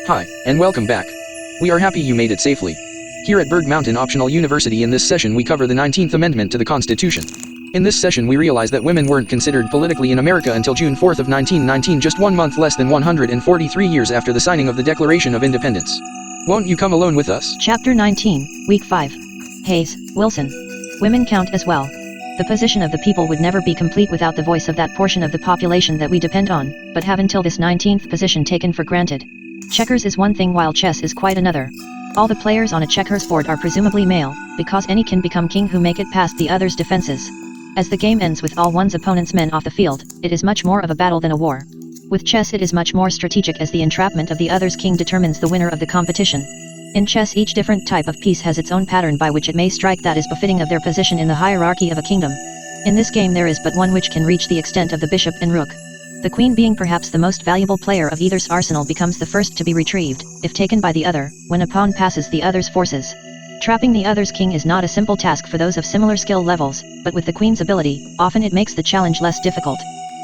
Hi, and welcome back. We are happy you made it safely. Here at Berg Mountain Optional University in this session we cover the 19th Amendment to the Constitution. In this session we realize that women weren't considered politically in America until June 4th of 1919, just 1 month less than 143 years after the signing of the Declaration of Independence. Won't you come alone with us? Chapter 19, Week 5. Hayes, Wilson. Women count as well. The position of the people would never be complete without the voice of that portion of the population that we depend on, but have until this 19th position taken for granted. Checkers is one thing while chess is quite another. All the players on a checkers board are presumably male, because any can become king who make it past the other's defenses. As the game ends with all one's opponent's men off the field, it is much more of a battle than a war. With chess it is much more strategic, as the entrapment of the other's king determines the winner of the competition. In chess each different type of piece has its own pattern by which it may strike that is befitting of their position in the hierarchy of a kingdom. In this game there is but one which can reach the extent of the bishop and rook. The queen, being perhaps the most valuable player of either's arsenal, becomes the first to be retrieved, if taken by the other, when a pawn passes the other's forces. Trapping the other's king is not a simple task for those of similar skill levels, but with the queen's ability, often it makes the challenge less difficult.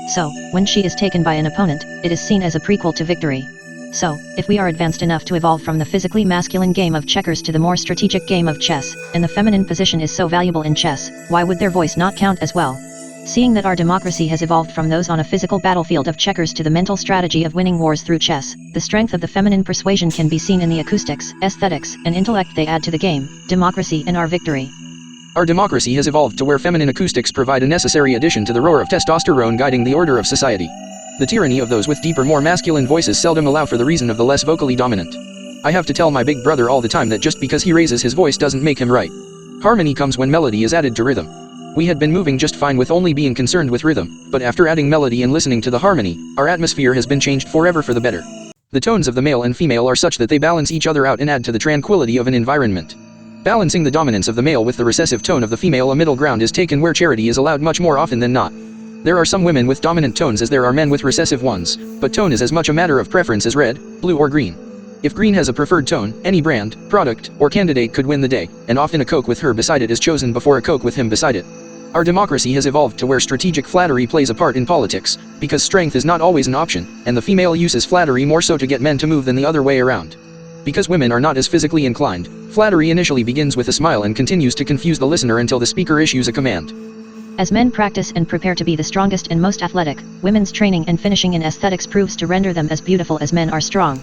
So, when she is taken by an opponent, it is seen as a prequel to victory. So, if we are advanced enough to evolve from the physically masculine game of checkers to the more strategic game of chess, and the feminine position is so valuable in chess, why would their voice not count as well? Seeing that our democracy has evolved from those on a physical battlefield of checkers to the mental strategy of winning wars through chess, the strength of the feminine persuasion can be seen in the acoustics, aesthetics, and intellect they add to the game, democracy and our victory. Our democracy has evolved to where feminine acoustics provide a necessary addition to the roar of testosterone guiding the order of society. The tyranny of those with deeper, more masculine voices seldom allow for the reason of the less vocally dominant. I have to tell my big brother all the time that just because he raises his voice doesn't make him right. Harmony comes when melody is added to rhythm. We had been moving just fine with only being concerned with rhythm, but after adding melody and listening to the harmony, our atmosphere has been changed forever for the better. The tones of the male and female are such that they balance each other out and add to the tranquility of an environment. Balancing the dominance of the male with the recessive tone of the female, a middle ground is taken where charity is allowed much more often than not. There are some women with dominant tones as there are men with recessive ones, but tone is as much a matter of preference as red, blue or green. If green has a preferred tone, any brand, product, or candidate could win the day, and often a Coke with her beside it is chosen before a Coke with him beside it. Our democracy has evolved to where strategic flattery plays a part in politics, because strength is not always an option, and the female uses flattery more so to get men to move than the other way around. Because women are not as physically inclined, flattery initially begins with a smile and continues to confuse the listener until the speaker issues a command. As men practice and prepare to be the strongest and most athletic, women's training and finishing in aesthetics proves to render them as beautiful as men are strong.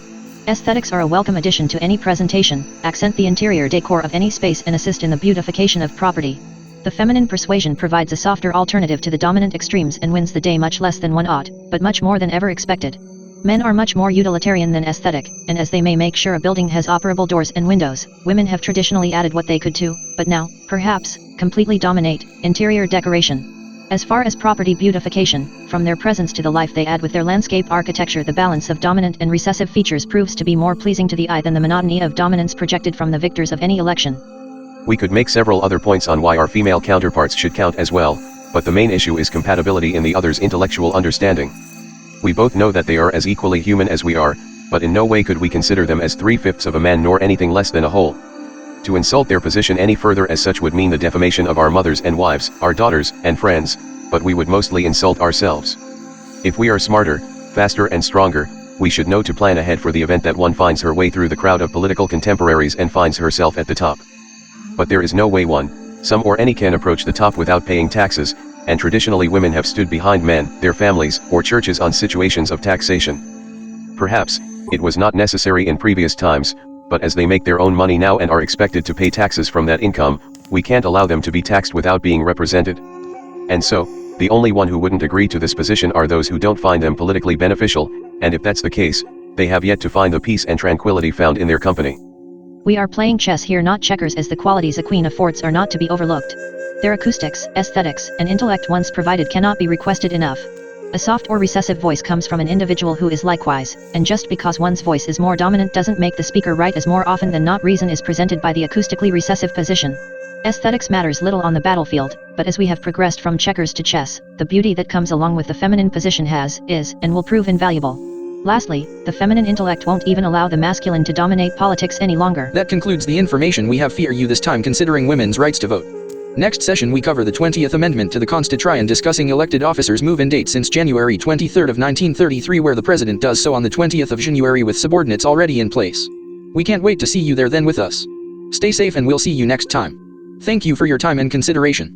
Aesthetics are a welcome addition to any presentation, accent the interior decor of any space and assist in the beautification of property. The feminine persuasion provides a softer alternative to the dominant extremes and wins the day much less than one ought, but much more than ever expected. Men are much more utilitarian than aesthetic, and as they may make sure a building has operable doors and windows, women have traditionally added what they could to, but now, perhaps, completely dominate, interior decoration. As far as property beautification, from their presence to the life they add with their landscape architecture, the balance of dominant and recessive features proves to be more pleasing to the eye than the monotony of dominance projected from the victors of any election. We could make several other points on why our female counterparts should count as well, but the main issue is compatibility in the other's intellectual understanding. We both know that they are as equally human as we are, but in no way could we consider them as 3/5 of a man nor anything less than a whole. To insult their position any further as such would mean the defamation of our mothers and wives, our daughters and friends, but we would mostly insult ourselves. If we are smarter, faster and stronger, we should know to plan ahead for the event that one finds her way through the crowd of political contemporaries and finds herself at the top. But there is no way one, some or any can approach the top without paying taxes, and traditionally women have stood behind men, their families, or churches on situations of taxation. Perhaps, it was not necessary in previous times, but as they make their own money now and are expected to pay taxes from that income, we can't allow them to be taxed without being represented. And so, the only one who wouldn't agree to this position are those who don't find them politically beneficial, and if that's the case, they have yet to find the peace and tranquility found in their company. We are playing chess here, not checkers, as the qualities a queen affords are not to be overlooked. Their acoustics, aesthetics, and intellect once provided cannot be requested enough. A soft or recessive voice comes from an individual who is likewise, and just because one's voice is more dominant doesn't make the speaker right, as more often than not reason is presented by the acoustically recessive position. Aesthetics matters little on the battlefield, but as we have progressed from checkers to chess, the beauty that comes along with the feminine position is, and will prove invaluable. Lastly, the feminine intellect won't even allow the masculine to dominate politics any longer. That concludes the information we have for you this time considering women's rights to vote. Next session we cover the 20th Amendment to the Constitution discussing elected officers' move-in date since January 23 of 1933 where the President does so on the 20th of January with subordinates already in place. We can't wait to see you there then with us. Stay safe and we'll see you next time. Thank you for your time and consideration.